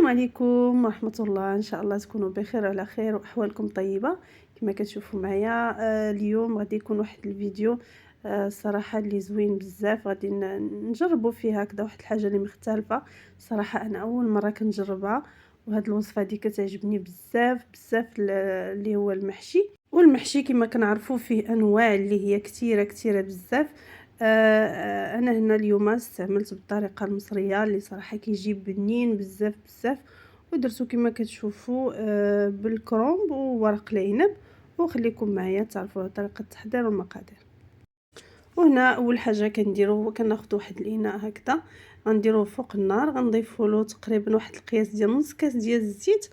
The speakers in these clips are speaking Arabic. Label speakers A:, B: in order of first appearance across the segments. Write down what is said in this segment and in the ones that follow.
A: السلام عليكم ورحمة الله، ان شاء الله تكونوا بخير وعلى خير واحوالكم طيبة. كما كتشوفوا معايا اليوم غادي يكون واحد الفيديو صراحة اللي زوين بزاف. غادي نجربوا فيه هكذا واحد الحاجة اللي مختلفة. صراحة انا اول مرة كنجربها، وهاد الوصفة هذه كتعجبني بزاف بزاف اللي هو المحشي. والمحشي كما كنعرفوا فيه انواع اللي هي كثيرة كثيرة بزاف. انا هنا اليوم استعملت بالطريقه المصريه اللي صراحه كيجي بنين بزاف بزاف، ودرتو كما كتشوفوا بالكرومب وورق العنب. وخليكم معايا تعرفوا طريقه التحضير والمقادير. وهنا اول حاجه كنديرو هو كناخذ واحد الاناء هكذا، غنديروه فوق النار، غنضيفوا له تقريبا واحد القياس ديال نص كاس ديال الزيت،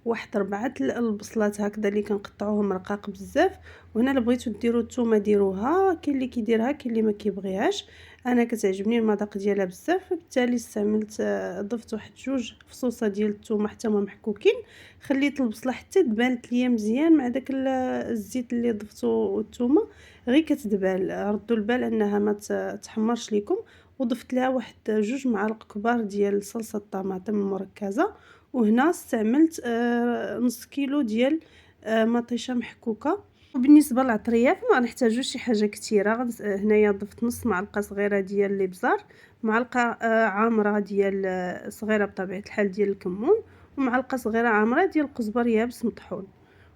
A: واحد 4 البصلات هكذا اللي كنقطعوهم رقاق بزاف. وهنا الا بغيتو ديروا الثومه ديروها، كاين اللي كيديرها كاين اللي ما كيبغيهاش. انا كتعجبني المذاق ديالها بزاف، بالتالي استعملت ضفت واحد 2 فصوصه ديال الثومه حتى هما محكوكين. خليت البصله حتى دبالت ليا مزيان مع داك الزيت اللي ضفتو والثومه، غير كتدبال ردوا البال انها ما تحمرش ليكم. وضفت لها واحد 2 معالق كبار ديال صلصه الطماطم المركزه. وهنا استعملت نص كيلو ديال مطيشه محكوكه. وبالنسبه للعطريات ما نحتاجوش شي حاجه كثيره. هنايا ضفت نص معلقه صغيره ديال الابزار، معلقه عامره ديال صغيره بطبيعه الحال ديال الكمون، ومعلقه صغيره عامره ديال القزبر يابس مطحون.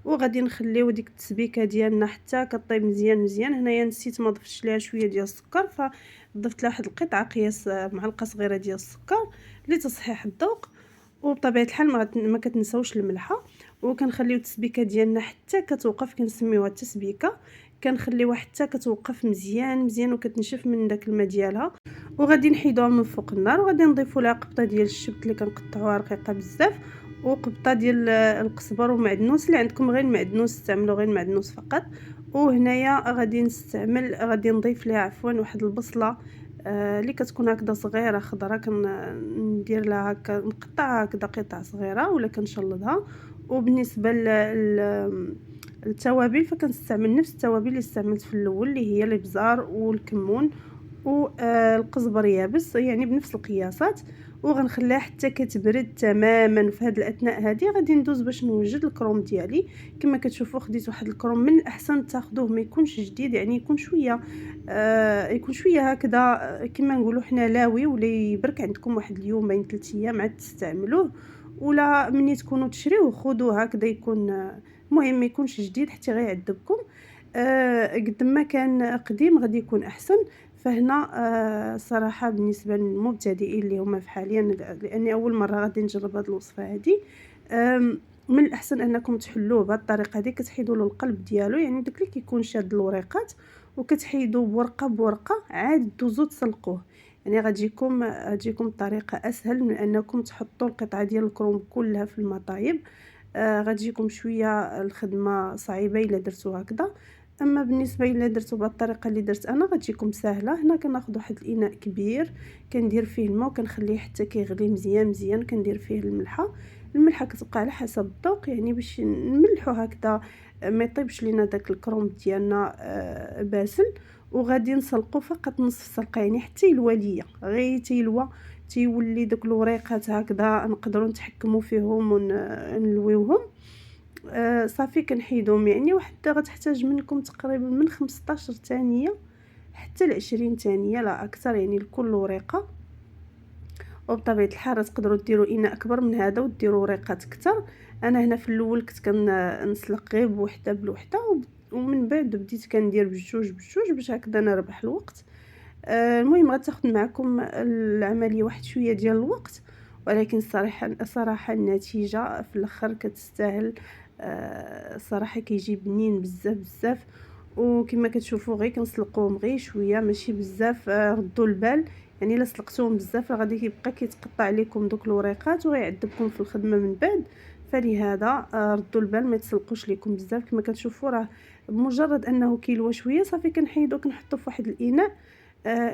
A: وغادي نخليو ديك التسبيكه ديالنا حتى كطيب مزيان مزيان. هنايا نسيت ما ضفتش ليها شويه ديال السكر، فضفت لها واحد القطعه قياس معلقه صغيره ديال السكر لتصحيح الذوق. وبطبيعه الحال ما كتنساوش الملحه. وكنخليو التسبيكه ديالنا حتى كتوقف، كنسميوها التسبيكه، كنخليوها حتى كتوقف مزيان مزيان وكتنشف من داك الماء ديالها. وغادي نحيدوها من فوق النار، وغادي نضيفوا لها قبطه ديال الشبت اللي كنقطعوها رقيقه بزاف، وقبطه ديال القزبر ومعدنوس. اللي عندكم غير المعدنوس استعملوا غير المعدنوس فقط. وهنايا غادي نضيف ليها واحد البصله اللي كتكون هكذا صغيره خضره، كندير لها هكا نقطعها هكذا قطع صغيره ولا كنشلضها. وبالنسبه للتوابل فكنستعمل نفس التوابل اللي استعملت في الاول، اللي هي الابزار والكمون والقزبر يابس، يعني بنفس القياسات. وغنخليها حتى كتبرد تماما. في هذه الاثناء هذه غادي ندوز باش نوجد الكروم ديالي. كما كتشوفوا خديت واحد الكروم من الاحسن تاخذوه ما يكونش جديد، يعني يكون شويه يكون شويه هكذا كما نقولوا حنا لاوي، ولا يبرك عندكم واحد اليومين 3 ايام عاد تستعملوه. ولا ملي تكونوا تشريوه خذوه هكذا يكون المهم ما يكونش جديد حتى غيعذبكم. قد ما كان قديم غادي يكون احسن. فهنا صراحه بالنسبه للمبتدئين اللي هما في حاليا، لاني اول مره غادي نجرب هذه الوصفه هذه، من الاحسن انكم تحلوه بهذه الطريقه هذه. كتحيدوا له القلب ديالو، يعني داك اللي كيكون شاد الوريقات، وكتحيدوا بورقه بورقه عاد دوزو تسلقوه. يعني غتجيكم الطريقه اسهل من انكم تحطوا القطعه ديال الكروم كلها في المطايب. غتجيكم شويه الخدمه صعيبه الا درتو هكذا. اما بالنسبه الا درتو بهذه الطريقه اللي درت انا غتجيكم سهله. هنا كناخذ واحد الاناء كبير، كندير فيه الماء وكنخليه حتى كيغلي مزيان مزيان. كندير فيه الملحه كتبقى على حسب الذوق، يعني باش نملحو هكذا ما يطيبش لينا داك الكروم ديالنا باسل. وغادي نسلقو فقط نصف سلقه، يعني حتى يلوى ليا، غير تيلوى تيولي داك الوريقات هكذا نقدروا نتحكموا فيهم ونلويوهم. صافي كنحيدهم، يعني واحد غتحتاج منكم تقريبا من 15 ثانيه حتى ل 20 ثانيه لا اكثر، يعني لكل وريقه. وبطبيعه الحال تقدروا ديروا اناء اكبر من هذا وديروا وريقات اكثر. انا هنا في الاول كنت كنسلق غير بوحده بالوحده، ومن بعد بديت كندير بجوج بجوج باش هكذا نربح الوقت. المهم غتاخذ معكم العمليه واحد شويه ديال الوقت، ولكن صراحه النتيجه في الاخر كتستاهل. صراحه كيجي بنين بزاف بزاف. وكما كتشوفوا غير كنسلقوهم غير شويه ماشي بزاف. ردوا البال، يعني الا سلقتوهم بزاف غادي كيبقى كيتقطع عليكم دوك الوريقات وغيعذبكم في الخدمه من بعد. فلهذا ردوا البال ما تسلقوش ليكم بزاف. كما كتشوفوا راه بمجرد انه كيلوى شويه صافي كنحيدو كنحطو في واحد الاناء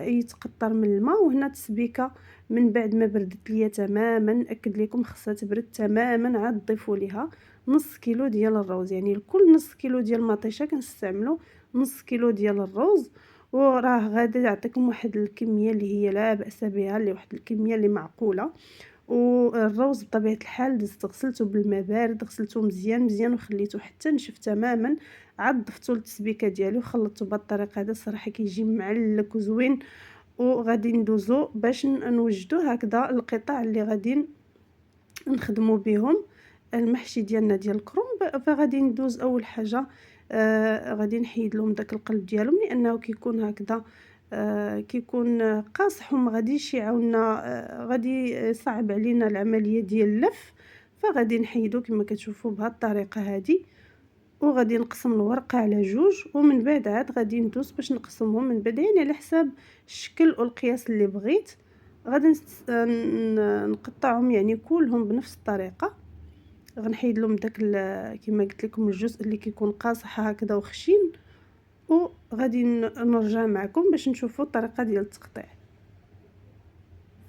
A: يتقطر من الماء. وهنا التسبيكه من بعد ما بردت ليا تماما، ناكد لكم خصها تبرد تماما، عاد ضيفوا ليها نص كيلو ديال الروز. يعني لكل نص كيلو ديال المطيشه كنستعملوا نص كيلو ديال الروز. وراه غادي يعطيكم واحد الكميه اللي هي لا باس بها، اللي واحد الكميه اللي معقوله. والروز بطبيعة الحال دزت غسلته بالماء بارد، غسلته مزيان مزيان وخليته حتى نشف تماما، عاد ضفتو للتسبيكه ديالي وخلطته بهذه الطريقه هذا. الصراحه كيجي معلك وزوين. وغادي ندوزو باش نوجدو هكذا القطع اللي غادي نخدمو بهم المحشي ديالنا ديال الكرومب. فغادي ندوز اول حاجه غادي نحيد لهم داك القلب ديالهم، لانه كيكون هكذا كيكون قاصح وما غاديش يعاوننا، غادي يصعب علينا العمليه ديال اللف. فغادي نحيدو كما كتشوفوا بهذه الطريقه هذه، وغادي نقسم الورقه على جوج، ومن بعد عاد غادي ندوز باش نقسمهم من بعد، يعني على حساب الشكل والقياس اللي بغيت. غادي نقطعهم يعني كلهم بنفس الطريقه. غنحيد لهم داك كما قلت لكم الجزء اللي كيكون قاصح هكذا وخشين، وغادي نرجع معكم باش نشوفوا الطريقه ديال التقطيع.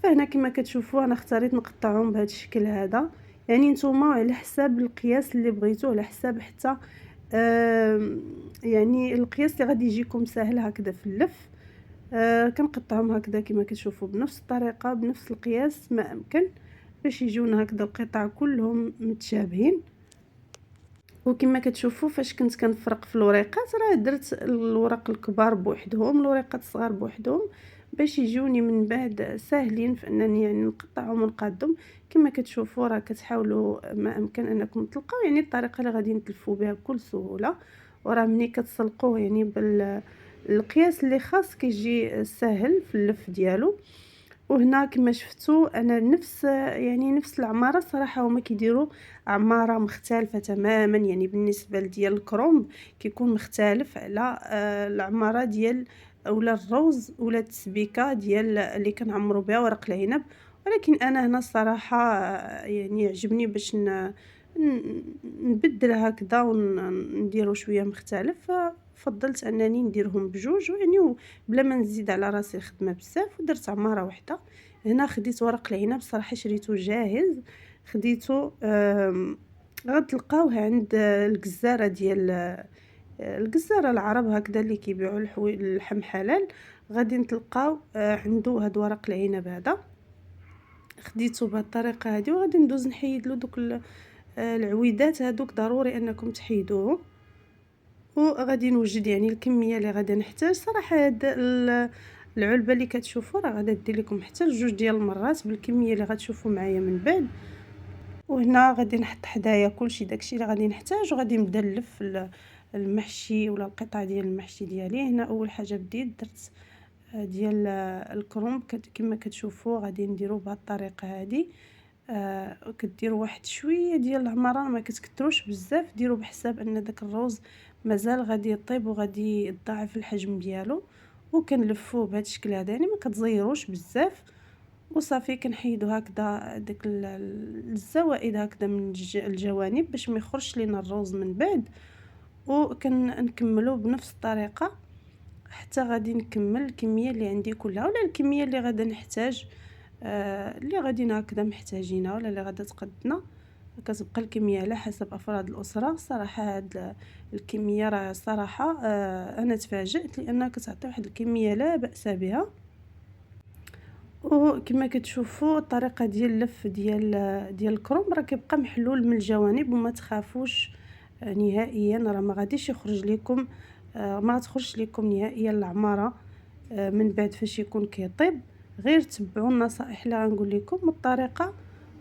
A: فهنا كما كتشوفوا انا اختاريت نقطعهم بهذا الشكل هذا، يعني نتوما على حساب القياس اللي بغيتوه، على حساب حتى يعني القياس اللي غادي يجيكم سهل هكذا في اللف. كنقطعهم هكذا كما كتشوفوا بنفس الطريقه بنفس القياس ما امكن، باش يجونا هكذا القطع كلهم متشابهين. وكما كتشوفوا فاش كنت كنفرق في الوريقات راه درت الورق الكبار بوحدهم، الوريقات الصغار بوحدهم، باش يجوني من بعد ساهلين في انني يعني نقطعهم ونقادهم. كما كتشوفوا راه كتحاولوا ما امكن انكم تلقاو يعني الطريقه اللي غادي نتلفوا بها بكل سهوله. وراه ملي كتسلقوه يعني بالقياس اللي خاص كيجي سهل في اللف ديالو. وهنا كما شفتوا انا نفس العماره صراحه هما كيديروا عماره مختلفه تماما، يعني بالنسبه لديال الكرومب كيكون مختلف على العماره ديال اولا الروز ولا التسبيكه ديال اللي كنعمروا بها ورق العنب. ولكن انا هنا الصراحه يعني عجبني باش نبدل هكذا ونديرو شويه مختلف، ففضلت انني نديرهم بجوج، يعني بلا ما نزيد على راسي الخدمه بزاف، ودرت عماره واحده. هنا خديت ورق العنب صراحه شريته جاهز، خديته غتلقاوه عند الجزاره ديال الجزاره العرب هكذا اللي كيبيعوا اللحم حلال، غادي نتلقاو عنده هاد ورق العنب هذا. خديته بهذه الطريقه هذه، وغادي ندوز نحيد له دوك العويدات هذوك ضروري انكم تحيدوهم. وغادي نوجد يعني الكميه اللي غادي نحتاج. صراحه هاد العلبه اللي كتشوفوا راه غادي دير لكم حتى جوج ديال المرات بالكميه اللي غتشوفوا معايا من بعد. وهنا غادي نحط حدايا كلشي داكشي اللي غادي نحتاج، وغادي نبدا نلف المحشي ولا القطعه ديال المحشي ديالي. هنا اول حاجه بديت درت ديال الكرومب كما كتشوفوا غادي نديرو بهذه الطريقه هذه. كديروا واحد شويه ديال العماره، ما كتكثروش بزاف، ديروا بحساب ان داك الروز مازال غادي يطيب وغادي يضاعف الحجم ديالو. وكنلفوه بهذا الشكل هذا، يعني ما كتزيروش بزاف. وصافي كنحيدوا هكذا داك الزوائد هكذا من الجوانب باش ما يخرجش لينا الروز من بعد. وكنكملوا بنفس الطريقه حتى غادي نكمل الكميه اللي عندي كلها، ولا الكميه اللي غادا نحتاج اللي غادي هكذا محتاجينها ولا اللي غادا تقدنا. كتبقى الكميه على حسب افراد الاسره. صراحه هاد الكميه راه صراحه انا تفاجأت، لانها كتعطي واحد الكميه لا باس بها. وكما كتشوفوا الطريقه ديال اللف ديال الكرومب راه كيبقى محلول من الجوانب، وما تخافوش نهائيا، راه ما غاديش يخرج لكم ما تخرج لكم نهائيا العماره من بعد فاش يكون كيطيب. غير تبعوا النصائح اللي غنقول لكم الطريقه،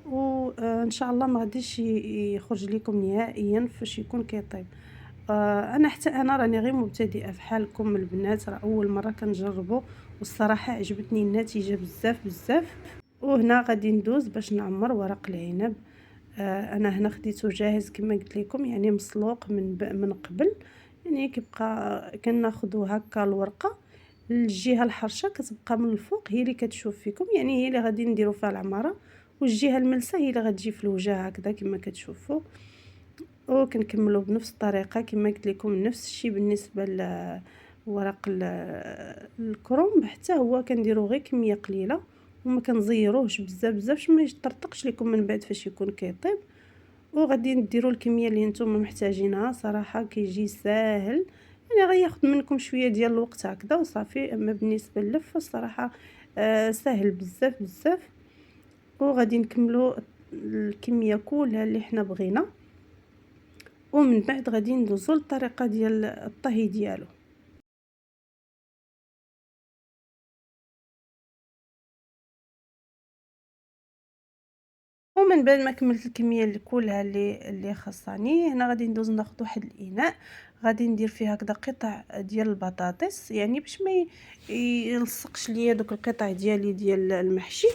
A: وان شاء الله ما غاديش يخرج لكم نهائيا فاش يكون كيطيب. انا راني غير مبتدئه في حالكم البنات، راه اول مره كنجربه، والصراحه عجبتني النتيجه بزاف بزاف. وهنا غادي ندوز باش نعمر ورق العنب. انا هنا خديته جاهز كما قلت لكم، يعني مسلوق من قبل. يعني كيبقى كناخذوا هكا الورقه، الجهه الحرشه كتبقى من الفوق هي اللي كتشوف فيكم، يعني هي اللي غادي نديروا فيها العماره، والجهه الملسه هي اللي غتجي في الوجه هكذا كما كتشوفوا. وكنكملوا بنفس الطريقه كما قلت لكم نفس الشيء بالنسبه لورق الكرومب، حتى هو كنديروا غير كميه قليله وما كنزيروهش بزاف بزاف باش ما يطرطقش لكم من بعد فاش يكون كيطيب. وغادي نديروا الكميه اللي نتوما محتاجينها. صراحه كيجي ساهل، يعني غياخذ منكم شويه ديال الوقت هكذا وصافي. اما بالنسبه للف الصراحه ساهل بزاف بزاف. وغادي نكملوا الكميه كلها اللي حنا بغينا، ومن بعد غادي ندوزو للطريقه ديال الطهي ديالو. ومن بعد ما كملت الكميه اللي كلها اللي خاصاني، هنا غادي ندوز ناخذ واحد الاناء، غادي ندير فيه هكذا قطع ديال البطاطس، يعني باش ما يلصقش ليا دوك القطع ديالي ديال المحشي.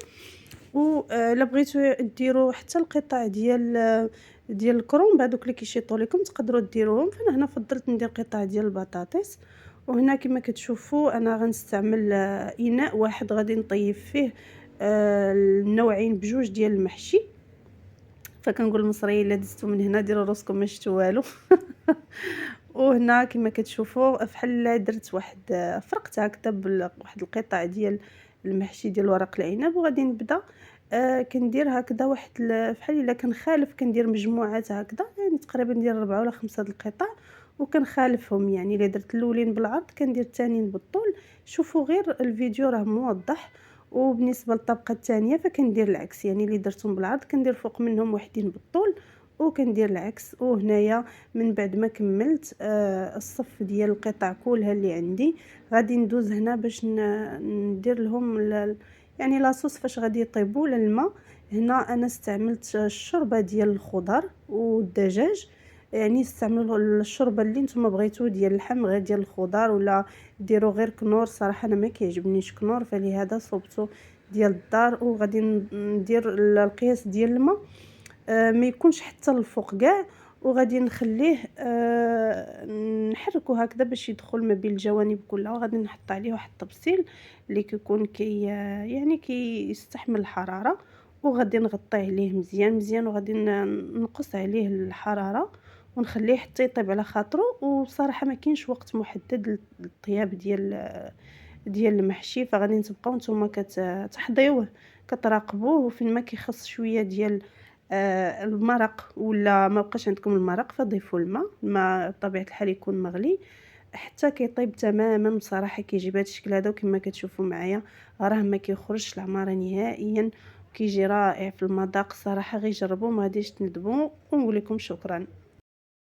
A: و الا بغيتو ديروا حتى القطع ديال الكرومب هذوك اللي كيشيطوا لكم تقدروا ديروهم، فانا هنا فضلت ندير قطع ديال البطاطس. وهنا كما كتشوفوا انا غنستعمل اناء واحد غادي نطيب فيه النوعين بجوج ديال المحشي. فكنقول المصريين الا دزتو من هنا ديروا راسكم ما شفتوا والو. وهنا كما كتشوفوا فحال درت واحد فرقت هكذا بواحد القطع ديال المحشي ديال ورق العنب، وغادي نبدا كندير هكذا واحد فحال الا كنخالف كندير مجموعات هكذا، يعني تقريبا ندير 4 ولا 5 د القطع وكنخالفهم، يعني الا درت الاولين بالعرض كندير الثانيين بالطول. شوفوا غير الفيديو راه موضح. وبالنسبه للطبقه الثانيه فكندير العكس، يعني اللي درتهم بالعرض كندير فوق منهم وحدين بالطول وكندير العكس. وهنايا من بعد ما كملت الصف ديال القطع كلها اللي عندي غادي ندوز هنا باش ندير لهم يعني لاصوص فاش غادي يطيبوا الماء. هنا انا استعملت الشوربه ديال الخضر والدجاج، يعني استعملوا الشوربه اللي نتوما بغيتو ديال اللحم غير ديال الخضر، ولا ديروا غير كنور. صراحه انا ما كيعجبنيش كنور، فلهذا صوبته ديال الدار. وغادي ندير القياس ديال الماء ما يكونش حتى الفوق كاع، وغادي نخليه نحركه هكذا باش يدخل ما بين الجوانب كلها. وغادي نحط عليه واحد الطبسيل اللي كيكون يعني كيستحمل الحراره، وغادي نغطيه عليه مزيان مزيان، وغادي نقص عليه الحراره ونخليه حتى يطيب على خاطره. وصراحه ما كاينش وقت محدد للطياب ديال المحشي، فغادي تبقاو نتوما كتحضيوه كتراقبوه، وفين ما كيخص شويه ديال المرق ولا ما بقاش عندكم المرق فضيفوا الماء بطبيعه الحال يكون مغلي حتى كيطيب تماما. بصراحه كيجي بهذا الشكل هذا، وكما كتشوفوا معايا راه ما كيخرجش العماره نهائيا، كيجي رائع في المذاق. صراحه غير جربوا ما غاديش تندموا، ونقول لكم شكرا.